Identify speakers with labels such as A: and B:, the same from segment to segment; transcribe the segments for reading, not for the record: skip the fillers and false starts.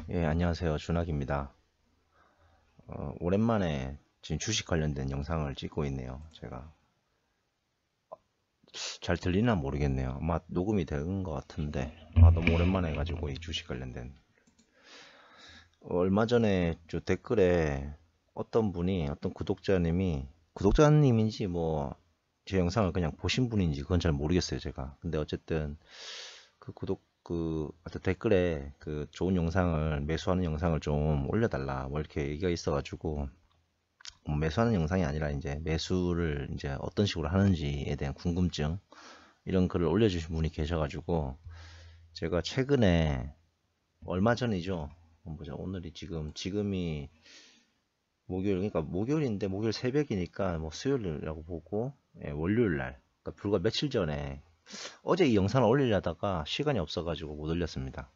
A: 예, 안녕하세요. 준학입니다. 오랜만에 지금 주식 관련된 영상을 찍고 있네요. 제가 잘 들리나 모르겠네요. 아마 녹음이 된 것 같은데, 너무 오랜만에 해가지고 이 주식 관련된 얼마 전에 저 댓글에 어떤 구독자님인지 뭐 제 영상을 그냥 보신 분인지 그건 잘 모르겠어요, 제가. 근데 어쨌든 하여튼 댓글에 그 좋은 영상을 매수하는 영상을 좀 올려달라 뭐 이렇게 얘기가 있어가지고, 뭐 매수하는 영상이 아니라 이제 매수를 이제 어떤 식으로 하는지에 대한 궁금증, 이런 글을 올려주신 분이 계셔가지고 제가 최근에 얼마 전이죠. 보자. 오늘이 지금이 목요일, 그러니까 목요일인데 목요일 새벽이니까 뭐 수요일이라고 보고, 예, 월요일 날, 그러니까 불과 며칠 전에, 어제 이 영상을 올리려다가 시간이 없어가지고 못 올렸습니다.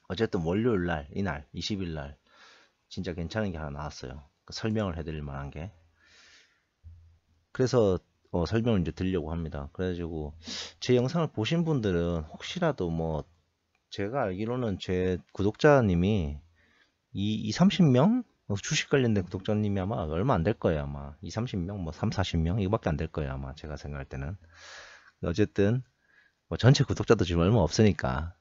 A: 어쨌든 월요일 날, 이날 20일 날 진짜 괜찮은 게 하나 나왔어요. 그 설명을 해드릴 만한 게. 그래서 설명을 이제 드리려고 합니다. 그래가지고 제 영상을 보신 분들은 혹시라도 뭐, 제가 알기로는 제 구독자님이 30명? 주식 관련된 구독자님이 아마 얼마 안 될 거예요. 아마 30명, 뭐 40명 이거밖에 안 될 거예요. 아마 제가 생각할 때는. 어쨌든 뭐 전체 구독자도 지금 얼마 없으니까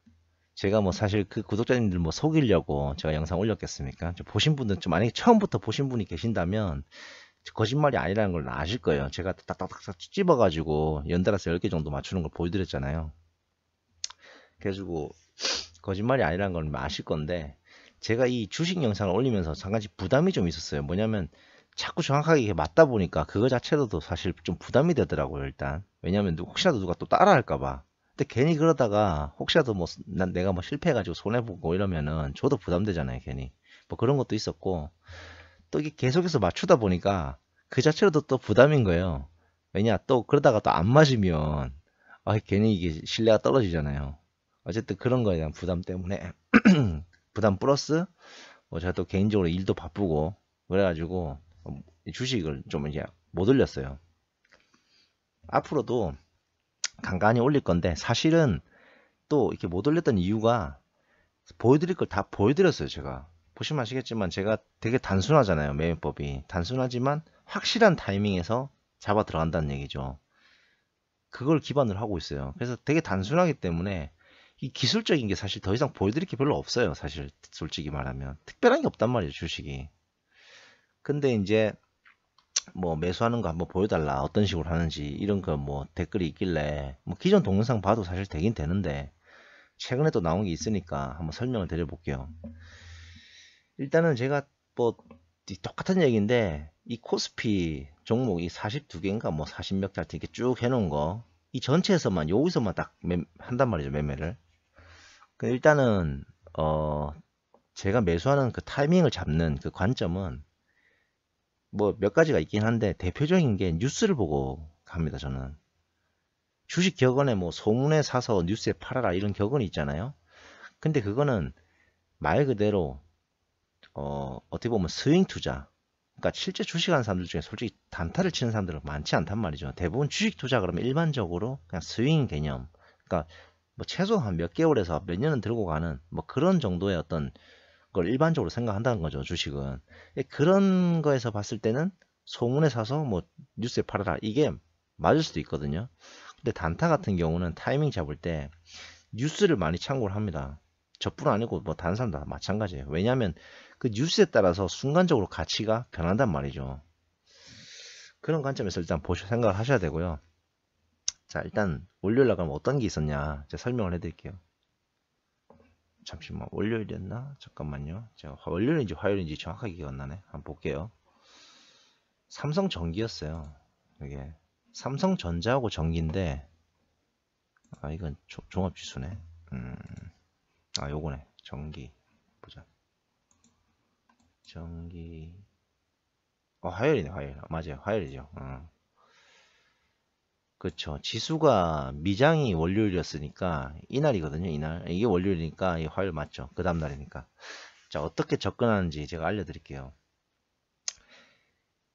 A: 제가 뭐 사실 그 구독자님들 뭐 속이려고 제가 영상 올렸겠습니까? 보신 분들, 좀 만약에 처음부터 보신 분이 계신다면 거짓말이 아니라는 걸 아실 거예요. 제가 딱딱딱 찝어가지고 연달아서 10개 정도 맞추는 걸 보여드렸잖아요. 그래가지고 거짓말이 아니라는 걸 아실 건데, 제가 이 주식 영상을 올리면서 잠깐 부담이 좀 있었어요. 뭐냐면 자꾸 정확하게 이게 맞다 보니까 그거 자체로도 사실 좀 부담이 되더라고요. 일단 왜냐면 혹시라도 누가 또 따라 할까봐. 근데 괜히 그러다가 혹시라도 뭐 내가 뭐 실패해가지고 손해보고 이러면은 저도 부담되잖아요. 괜히 뭐 그런 것도 있었고, 또 이게 계속해서 맞추다 보니까 그 자체로도 또 부담인 거예요. 왜냐, 또 그러다가 또 안 맞으면 괜히 이게 신뢰가 떨어지잖아요. 어쨌든 그런 거에 대한 부담 때문에 부담 플러스 뭐 제가 또 개인적으로 일도 바쁘고 그래가지고 이 주식을 좀 이제 못 올렸어요. 앞으로도 간간히 올릴 건데, 사실은 또 이렇게 못 올렸던 이유가 보여드릴 걸 다 보여드렸어요. 제가 보시면 아시겠지만 제가 되게 단순하잖아요. 매매법이 단순하지만 확실한 타이밍에서 잡아 들어간다는 얘기죠. 그걸 기반으로 하고 있어요. 그래서 되게 단순하기 때문에 이 기술적인 게 사실 더 이상 보여드릴 게 별로 없어요. 사실 솔직히 말하면 특별한 게 없단 말이에요, 주식이. 근데 이제 뭐 매수하는 거 한번 보여달라, 어떤 식으로 하는지 이런 거 뭐 댓글이 있길래 뭐 기존 동영상 봐도 사실 되긴 되는데, 최근에 또 나온 게 있으니까 한번 설명을 드려볼게요. 일단은 제가 뭐 똑같은 얘기인데, 이 코스피 종목이 42개인가 뭐 40몇 개 이렇게 쭉 해놓은 거, 이 전체에서만 여기서만 딱 한단 말이죠, 매매를. 일단은 제가 매수하는 그 타이밍을 잡는 그 관점은 뭐 몇 가지가 있긴 한데, 대표적인 게 뉴스를 보고 갑니다. 저는 주식 격언에 뭐 소문에 사서 뉴스에 팔아라 이런 격언이 있잖아요. 근데 그거는 말 그대로 어떻게 보면 스윙 투자, 그러니까 실제 주식하는 사람들 중에 솔직히 단타를 치는 사람들은 많지 않단 말이죠. 대부분 주식 투자 그러면 일반적으로 그냥 스윙 개념, 그러니까 뭐 최소 한 몇 개월에서 몇 년은 들고 가는 뭐 그런 정도의 어떤 걸 일반적으로 생각한다는 거죠, 주식은. 그런 거에서 봤을 때는 소문에 사서 뭐 뉴스에 팔아라 이게 맞을 수도 있거든요. 근데 단타 같은 경우는 타이밍 잡을 때 뉴스를 많이 참고를 합니다. 저뿐 아니고 뭐 다른 사람 다 마찬가지예요. 왜냐하면 그 뉴스에 따라서 순간적으로 가치가 변한단 말이죠. 그런 관점에서 일단 생각을 하셔야 되고요. 자, 일단 월요일 날 그럼 어떤 게 있었냐 제가 설명을 해드릴게요. 잠시만, 월요일이었나? 잠깐만요. 제가 월요일인지 화요일인지 정확하게 기억 안 나네. 한번 볼게요. 삼성전기였어요. 이게 삼성전자하고 전기인데, 이건 종합지수네. 음, 요거네. 전기. 보자. 전기. 화요일이네, 화요일. 맞아요. 화요일이죠. 그쵸. 지수가 미장이 월요일이었으니까 이날이거든요. 이날. 이게 월요일이니까 이 화요일 맞죠. 그 다음 날이니까. 자, 어떻게 접근하는지 제가 알려드릴게요.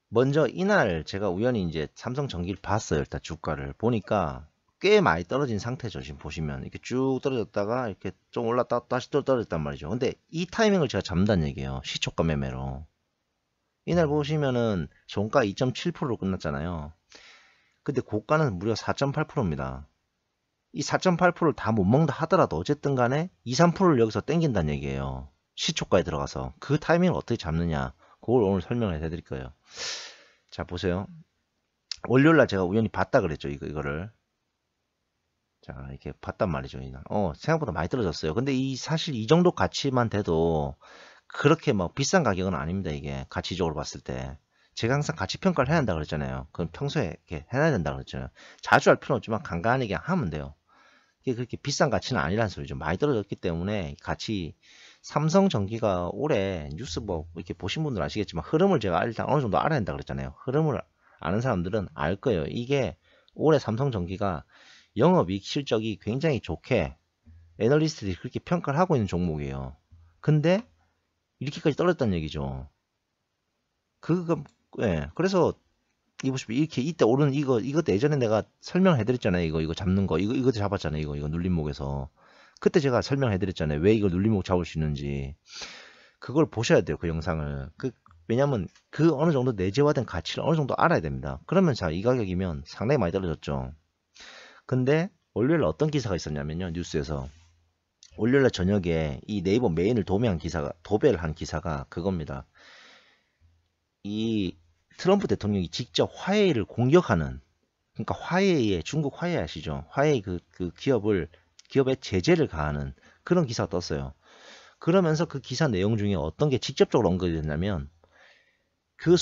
A: 먼저 이날 제가 우연히 이제 삼성전기를 봤어요. 일단 주가를 보니까 꽤 많이 떨어진 상태죠. 지금 보시면 이렇게 쭉 떨어졌다가 이렇게 좀 올랐다 다시 또 떨어졌단 말이죠. 근데 이 타이밍을 제가 잡는다는 얘기예요. 시초가 매매로. 이날 보시면은 종가 2.7%로 끝났잖아요. 근데 고가는 무려 4.8%입니다. 이 4.8%를 다 못 먹는다 하더라도 어쨌든 간에 2, 3%를 여기서 땡긴다는 얘기예요. 시초가에 들어가서. 그 타이밍을 어떻게 잡느냐. 그걸 오늘 설명을 해드릴 거예요. 자, 보세요. 월요일날 제가 우연히 봤다 그랬죠. 이거를. 자, 이렇게 봤단 말이죠. 이날. 생각보다 많이 떨어졌어요. 근데 사실 이 정도 가치만 돼도 그렇게 막 비싼 가격은 아닙니다. 이게 가치적으로 봤을 때. 제가 항상 가치 평가를 해야 한다 그랬잖아요. 그럼 평소에 이렇게 해놔야 된다 그랬잖아요. 자주 할 필요는 없지만 간간히 그냥 하면 돼요. 이게 그렇게 비싼 가치는 아니라는 소리죠. 많이 떨어졌기 때문에 같이 삼성전기가 올해 뉴스 뭐 이렇게 보신 분들 아시겠지만 흐름을 제가 일단 어느 정도 알아야 된다 그랬잖아요. 흐름을 아는 사람들은 알 거예요. 이게 올해 삼성전기가 영업이익 실적이 굉장히 좋게 애널리스트들이 그렇게 평가를 하고 있는 종목이에요. 근데 이렇게까지 떨어졌다는 얘기죠. 예. 그래서 이보시면 이렇게 이때 오르는 이것도 예전에 내가 설명해 드렸잖아요. 이거 잡는 거 이것도 잡았잖아요. 이거 눌림목에서 그때 제가 설명해 드렸잖아요. 왜 이걸 눌림목 잡을 수 있는지 그걸 보셔야 돼요. 그 영상을. 왜냐면 그 어느 정도 내재화된 가치를 어느 정도 알아야 됩니다. 그러면 자, 이 가격이면 상당히 많이 떨어졌죠. 근데 월요일 어떤 기사가 있었냐면요. 뉴스에서 월요일 저녁에 이 네이버 메인을 도배를 한 기사가 그겁니다. 이 트럼프 대통령이 직접 화웨이를 공격하는, 그러니까 화웨이의 중국 화웨이 아시죠? 화웨이 그 기업에 제재를 가하는 그런 기사가 떴어요. 그러면서 그 기사 내용 중에 어떤 게 직접적으로 언급이 됐냐면 그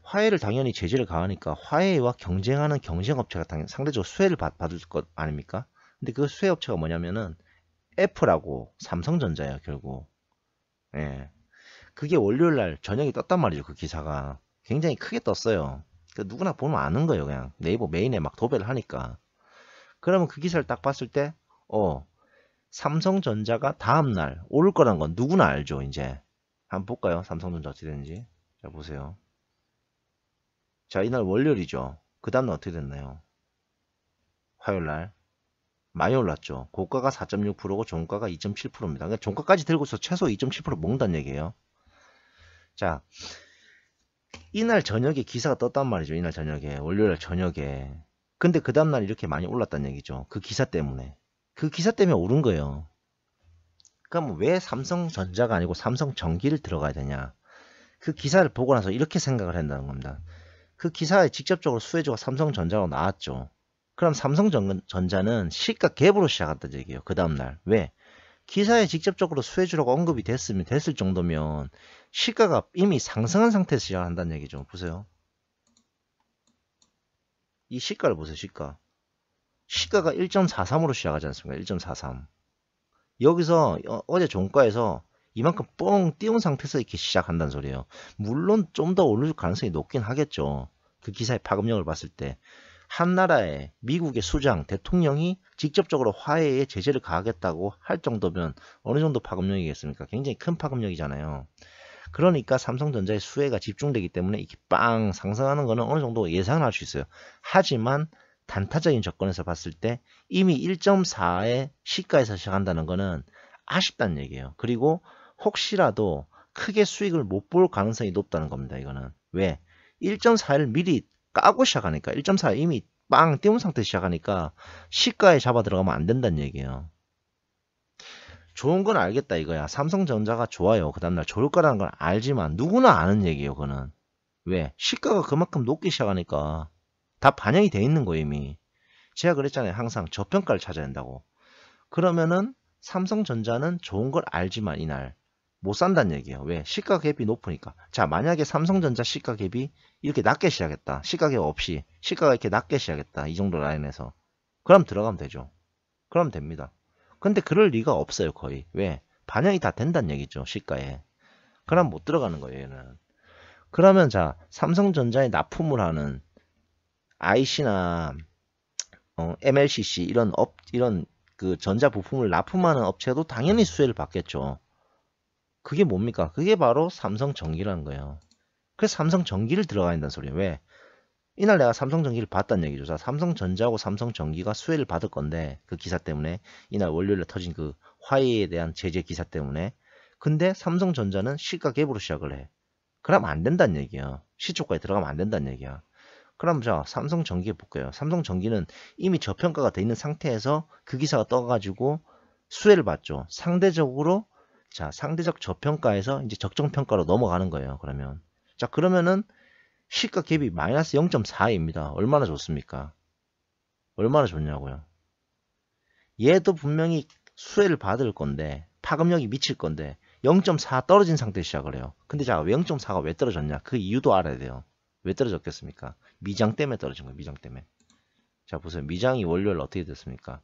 A: 화웨이를 당연히 제재를 가하니까 화웨이와 경쟁하는 경쟁업체가 상대적으로 수혜를 받을 것 아닙니까? 근데 그 수혜업체가 뭐냐면은 애플하고 삼성전자예요, 결국. 예. 그게 월요일날 저녁에 떴단 말이죠. 그 기사가 굉장히 크게 떴어요. 누구나 보면 아는 거예요. 그냥 네이버 메인에 막 도배를 하니까. 그러면 그 기사를 딱 봤을 때 삼성전자가 다음날 오를 거란 건 누구나 알죠. 이제 한번 볼까요? 삼성전자 어떻게 되는지. 자, 보세요. 자, 이날 월요일이죠. 그 다음날 어떻게 됐나요? 화요일날 많이 올랐죠. 고가가 4.6%고 종가가 2.7%입니다. 그러니까 종가까지 들고서 최소 2.7% 먹는다는 얘기예요. 자, 이날 저녁에 기사가 떴단 말이죠. 이날 저녁에, 월요일 저녁에. 근데 그 다음날 이렇게 많이 올랐다는 얘기죠. 그 기사 때문에. 그 기사 때문에 오른 거예요. 그럼 왜 삼성전자가 아니고 삼성전기를 들어가야 되냐? 그 기사를 보고 나서 이렇게 생각을 한다는 겁니다. 그 기사에 직접적으로 수혜주가 삼성전자로 나왔죠. 그럼 삼성전자는 시가 갭으로 시작한다는 얘기예요. 그 다음날. 왜? 기사에 직접적으로 수혜주라고 언급이 됐을 정도면 시가가 이미 상승한 상태에서 시작한다는 얘기죠. 보세요. 이 시가를 보세요. 시가가 1.43으로 시작하지 않습니까? 1.43. 여기서 어제 종가에서 이만큼 뻥 띄운 상태에서 이렇게 시작한다는 소리예요. 물론 좀 더 오를 가능성이 높긴 하겠죠. 그 기사의 파급력을 봤을 때. 한 나라의 미국의 수장, 대통령이 직접적으로 화해에 제재를 가하겠다고 할 정도면 어느 정도 파급력이겠습니까? 굉장히 큰 파급력이잖아요. 그러니까 삼성전자의 수혜가 집중되기 때문에 이렇게 빵 상승하는 거는 어느 정도 예상할 수 있어요. 하지만 단타적인 조건에서 봤을 때 이미 1.4의 시가에서 시작한다는 거는 아쉽다는 얘기예요. 그리고 혹시라도 크게 수익을 못 볼 가능성이 높다는 겁니다. 이거는. 왜? 1.4를 미리 까고 시작하니까 1.4 이미 빵 띄운 상태에서 시작하니까 시가에 잡아 들어가면 안 된다는 얘기예요. 좋은 건 알겠다 이거야. 삼성전자가 좋아요. 그 다음날 좋을 거라는 건 알지만 누구나 아는 얘기예요. 그거는. 왜? 시가가 그만큼 높기 시작하니까 다 반영이 돼 있는 거예요 이미. 제가 그랬잖아요. 항상 저평가를 찾아야 된다고. 그러면은 삼성전자는 좋은 걸 알지만 이날 못 산다는 얘기예요. 왜? 시가 갭이 높으니까. 자, 만약에 삼성전자 시가 갭이 이렇게 낮게 시작했다. 시가 갭 없이 시가가 이렇게 낮게 시작했다. 이 정도 라인에서. 그럼 들어가면 되죠. 그럼 됩니다. 근데 그럴 리가 없어요. 거의. 왜? 반영이 다 된다는 얘기죠. 시가에. 그럼 못 들어가는 거예요. 얘는. 그러면 자, 삼성전자에 납품을 하는 IC나 MLCC 이런 그 전자 부품을 납품하는 업체도 당연히 수혜를 받겠죠. 그게 뭡니까? 그게 바로 삼성전기라는 거예요. 그래서 삼성전기를 들어가야 된다는 소리예요. 왜? 이날 내가 삼성전기를 봤다는 얘기죠. 자, 삼성전자하고 삼성전기가 수혜를 받을 건데 그 기사 때문에 이날 월요일에 터진 그 화웨이에 대한 제재 기사 때문에 근데 삼성전자는 시가 갭으로 시작을 해. 그러면 안 된다는 얘기야. 시초가에 들어가면 안 된다는 얘기야. 그럼 자 삼성전기에 볼게요. 삼성전기는 이미 저평가가 돼 있는 상태에서 그 기사가 떠가지고 수혜를 받죠. 상대적으로 자 상대적 저평가에서 이제 적정평가로 넘어가는 거예요. 그러면 자 그러면은 시가 갭이 마이너스 0.4입니다. 얼마나 좋습니까? 얼마나 좋냐고요. 얘도 분명히 수혜를 받을 건데 파급력이 미칠 건데 0.4 떨어진 상태에 시작을 해요. 근데 자 0.4가 왜 떨어졌냐? 그 이유도 알아야 돼요. 왜 떨어졌겠습니까? 미장 때문에 떨어진 거예요. 미장 때문에. 자 보세요. 미장이 월요일 어떻게 됐습니까?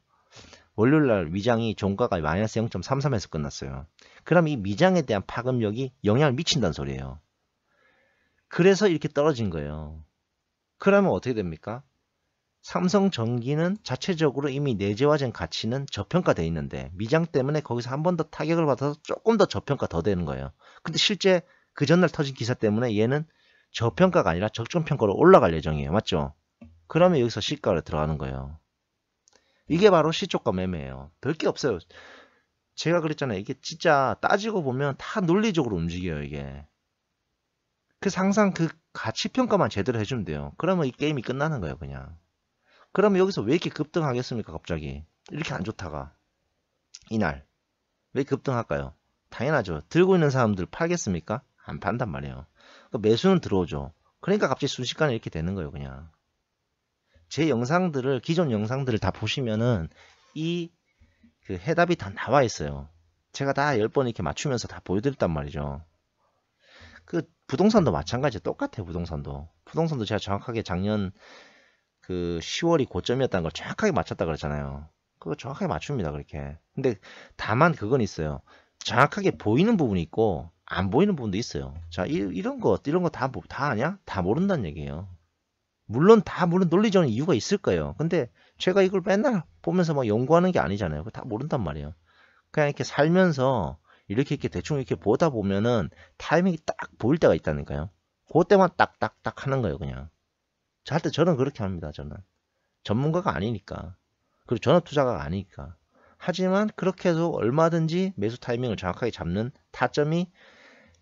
A: 월요일날 미장이 종가가 마이너스 0.33에서 끝났어요. 그럼 이 미장에 대한 파급력이 영향을 미친다는 소리예요. 그래서 이렇게 떨어진 거예요. 그러면 어떻게 됩니까? 삼성전기는 자체적으로 이미 내재화된 가치는 저평가되어 있는데 미장 때문에 거기서 한 번 더 타격을 받아서 조금 더 저평가 더 되는 거예요. 근데 실제 그 전날 터진 기사 때문에 얘는 저평가가 아니라 적정평가로 올라갈 예정이에요. 맞죠? 그러면 여기서 시가로 들어가는 거예요. 이게 바로 시초가 매매예요. 별 게 없어요. 제가 그랬잖아요. 이게 진짜 따지고 보면 다 논리적으로 움직여요. 이게. 그래서 항상 그 가치평가만 제대로 해주면 돼요. 그러면 이 게임이 끝나는 거예요. 그냥. 그러면 여기서 왜 이렇게 급등하겠습니까? 갑자기. 이렇게 안 좋다가. 이날. 왜 급등할까요? 당연하죠. 들고 있는 사람들 팔겠습니까? 안 판단 말이에요. 그러니까 매수는 들어오죠. 그러니까 갑자기 순식간에 이렇게 되는 거예요. 그냥. 제 영상들을 기존 영상들을 다 보시면은 이 그 해답이 다 나와 있어요. 제가 다 10번 이렇게 맞추면서 다 보여드렸단 말이죠. 그 부동산도 마찬가지예요. 똑같아요. 부동산도 제가 정확하게 작년 그 10월이 고점이었다는 걸 정확하게 맞췄다 그랬잖아요. 그거 정확하게 맞춥니다. 그렇게. 근데 다만 그건 있어요. 정확하게 보이는 부분이 있고 안 보이는 부분도 있어요. 자, 이런 거 다 아냐? 다 모른다는 얘기예요. 물론 논리적인 이유가 있을 거예요. 근데 제가 이걸 맨날 보면서 막 연구하는 게 아니잖아요. 그거 다 모른단 말이에요. 그냥 이렇게 살면서 이렇게 대충 이렇게 보다 보면은 타이밍이 딱 보일 때가 있다니까요. 그때만 딱딱딱 하는 거예요, 그냥. 할 때 저는 그렇게 합니다, 저는. 전문가가 아니니까. 그리고 전업 투자가가 아니니까. 하지만 그렇게 해서 얼마든지 매수 타이밍을 정확하게 잡는 타점이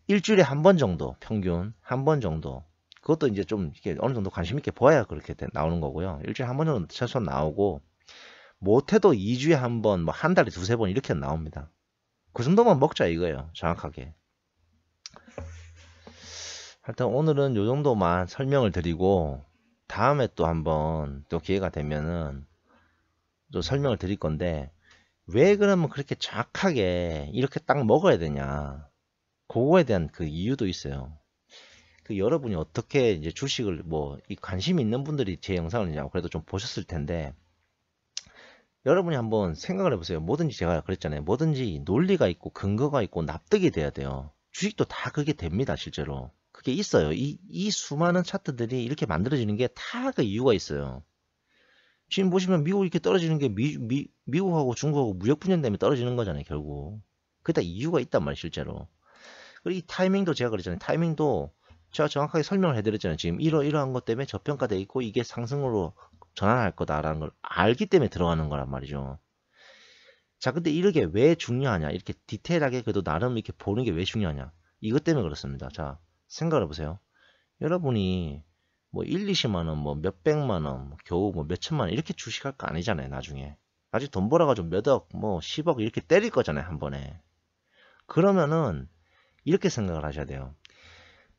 A: 일주일에 한 번 정도, 평균 한 번 정도. 그것도 이제 좀 이렇게 어느 정도 관심 있게 보아야 그렇게 나오는 거고요. 일주일에 한 번 정도 최소한 나오고, 못해도 2주에 한 번, 뭐 한 달에 두세 번 이렇게 나옵니다. 그 정도만 먹자 이거예요. 정확하게. 하여튼 오늘은 요 정도만 설명을 드리고, 다음에 또 한번 또 기회가 되면은 또 설명을 드릴 건데, 왜 그러면 그렇게 정확하게 이렇게 딱 먹어야 되냐. 그거에 대한 그 이유도 있어요. 그 여러분이 어떻게 이제 주식을 뭐 이 관심 있는 분들이 제 영상을 그냥 그래도 좀 보셨을 텐데, 여러분이 한번 생각을 해보세요. 뭐든지 제가 그랬잖아요. 뭐든지 논리가 있고 근거가 있고 납득이 돼야 돼요. 주식도 다 그게 됩니다. 실제로. 그게 있어요. 이 수많은 차트들이 이렇게 만들어지는 게 다 그 이유가 있어요. 지금 보시면 미국 이렇게 떨어지는 게 미국하고 중국하고 무역 분쟁 때문에 떨어지는 거잖아요. 결국. 그게 다 이유가 있단 말이에요. 실제로. 그리고 이 타이밍도 제가 그랬잖아요. 타이밍도 제가 정확하게 설명을 해드렸잖아요. 지금 이러한 것 때문에 저평가돼 있고 이게 상승으로 전환할 거다라는 걸 알기 때문에 들어가는 거란 말이죠. 자, 근데 이렇게 왜 중요하냐? 이렇게 디테일하게 그래도 나름 이렇게 보는 게 왜 중요하냐? 이것 때문에 그렇습니다. 자, 생각을 해보세요. 여러분이 뭐 1, 20만 원, 뭐 몇백만 원, 뭐 겨우 뭐 몇천만 원 이렇게 주식할 거 아니잖아요. 나중에. 아직 돈 벌어가지고 몇억, 뭐 10억 이렇게 때릴 거잖아요. 한 번에. 그러면은 이렇게 생각을 하셔야 돼요.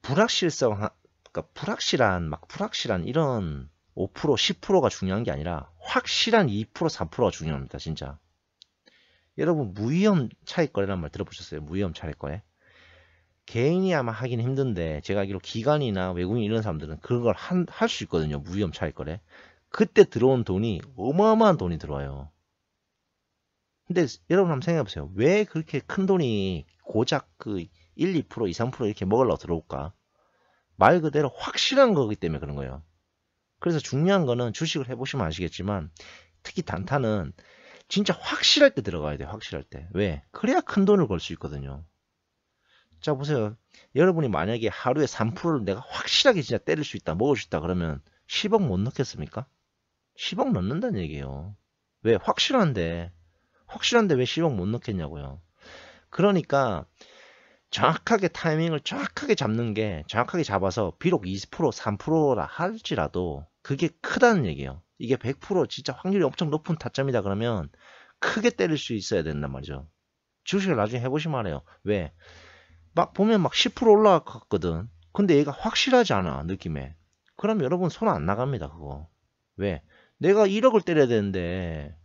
A: 그러니까 불확실한 이런 5%, 10%가 중요한 게 아니라 확실한 2%, 4%가 중요합니다. 진짜. 여러분 무위험 차익거래라는 말 들어보셨어요? 무위험 차익거래? 개인이 아마 하긴 힘든데 제가 알기로 기관이나 외국인 이런 사람들은 그걸 할 수 있거든요. 무위험 차익거래. 그때 들어온 돈이 어마어마한 돈이 들어와요. 근데 여러분 한번 생각해보세요. 왜 그렇게 큰 돈이 고작 그 1, 2%, 2, 3% 이렇게 먹으려고 들어올까? 말 그대로 확실한 거기 때문에 그런 거예요. 그래서 중요한 거는 주식을 해보시면 아시겠지만 특히 단타는 진짜 확실할 때 들어가야 돼요. 확실할 때. 왜? 그래야 큰 돈을 벌 수 있거든요. 자 보세요. 여러분이 만약에 하루에 3%를 내가 확실하게 진짜 때릴 수 있다, 먹을 수 있다 그러면 10억 못 넣겠습니까? 10억 넣는다는 얘기예요. 왜? 확실한데 왜 10억 못 넣겠냐고요. 그러니까 정확하게 타이밍을 정확하게 잡는 게, 정확하게 잡아서 비록 20% 3%라 할지라도 그게 크다는 얘기예요. 이게 100% 진짜 확률이 엄청 높은 타점이다 그러면 크게 때릴 수 있어야 된단 말이죠. 주식을 나중에 해보시면 알아요. 왜? 막 보면 막 10% 올라갔거든. 근데 얘가 확실하지 않아, 느낌에. 그럼 여러분 손 안 나갑니다, 그거. 왜? 내가 1억을 때려야 되는데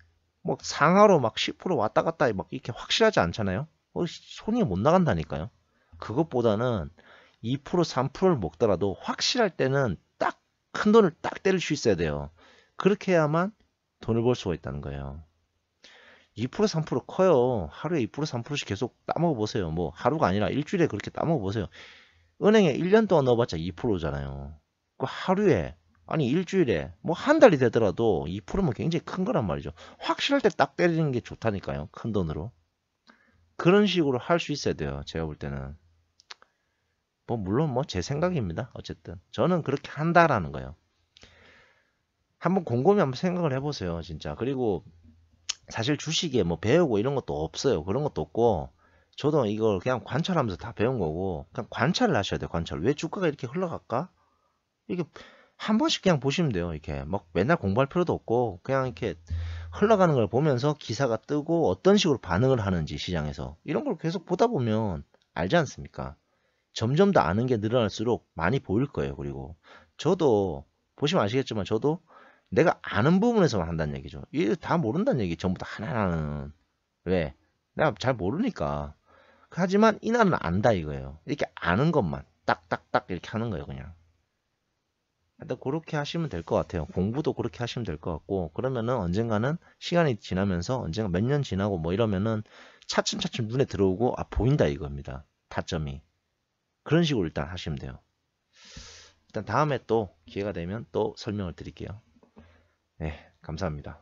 A: 막 상하로 막 10% 왔다 갔다 막 이렇게 확실하지 않잖아요. 손이 못 나간다니까요. 그것보다는 2% 3%를 먹더라도 확실할 때는 딱 큰 돈을 딱 때릴 수 있어야 돼요. 그렇게 해야만 돈을 벌 수가 있다는 거예요. 2% 3% 커요. 하루에 2% 3%씩 계속 따먹어 보세요. 뭐 하루가 아니라 일주일에 그렇게 따먹어 보세요. 은행에 1년 동안 넣어봤자 2%잖아요. 그 하루에, 아니 일주일에, 뭐 한 달이 되더라도 2%면 굉장히 큰 거란 말이죠. 확실할 때 딱 때리는 게 좋다니까요. 큰 돈으로. 그런 식으로 할 수 있어야 돼요. 제가 볼 때는. 뭐 물론 뭐 제 생각입니다. 어쨌든 저는 그렇게 한다라는 거예요. 한번 곰곰이 한번 생각을 해보세요. 진짜. 그리고 사실 주식에 뭐 배우고 이런 것도 없어요. 그런 것도 없고, 저도 이걸 그냥 관찰하면서 다 배운 거고, 그냥 관찰을 하셔야 돼요. 관찰. 왜 주가가 이렇게 흘러갈까? 이게 한 번씩 그냥 보시면 돼요. 이렇게 막 맨날 공부할 필요도 없고, 그냥 이렇게 흘러가는 걸 보면서 기사가 뜨고 어떤 식으로 반응을 하는지 시장에서 이런 걸 계속 보다 보면 알지 않습니까? 점점 더 아는 게 늘어날수록 많이 보일 거예요. 그리고 저도 보시면 아시겠지만 저도 내가 아는 부분에서만 한다는 얘기죠. 이게 다 모른다는 얘기 전부 다 하나하나는. 왜? 내가 잘 모르니까. 하지만 이날은 안다 이거예요. 이렇게 아는 것만 딱딱딱 이렇게 하는 거예요. 그냥. 일단 그렇게 하시면 될 것 같아요. 공부도 그렇게 하시면 될 것 같고, 그러면은 언젠가는 시간이 지나면서 언젠가 몇 년 지나고 뭐 이러면은 차츰차츰 눈에 들어오고 아 보인다 이겁니다. 타점이. 그런 식으로 일단 하시면 돼요. 일단 다음에 또 기회가 되면 또 설명을 드릴게요. 네, 감사합니다.